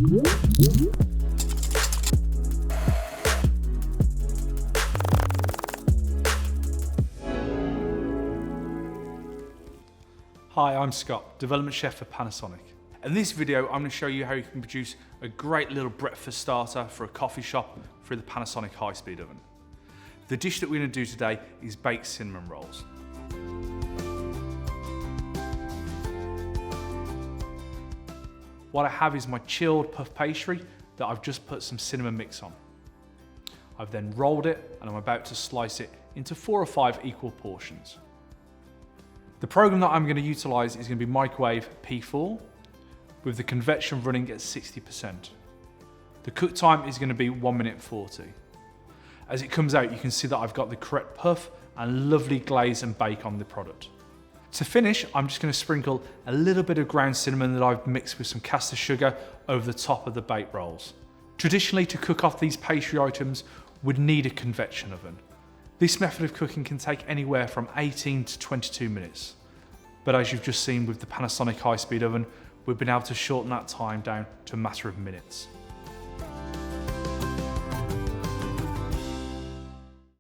Hi, I'm Scott, Development Chef for Panasonic. In this video, I'm going to show you how you can produce a great little breakfast starter for a coffee shop through the Panasonic high-speed oven. The dish that we're going to do today is baked cinnamon rolls. What I have is my chilled puff pastry that I've just put some cinnamon mix on. I've then rolled it and I'm about to slice it into 4 or 5 equal portions. The program that I'm going to utilize is going to be microwave P4 with the convection running at 60%. The cook time is going to be 1 minute 40. As it comes out, you can see that I've got the correct puff and lovely glaze and bake on the product. To finish, I'm just going to sprinkle a little bit of ground cinnamon that I've mixed with some caster sugar over the top of the baked rolls. Traditionally, to cook off these pastry items would need a convection oven. This method of cooking can take anywhere from 18 to 22 minutes. But as you've just seen with the Panasonic high-speed oven, we've been able to shorten that time down to a matter of minutes.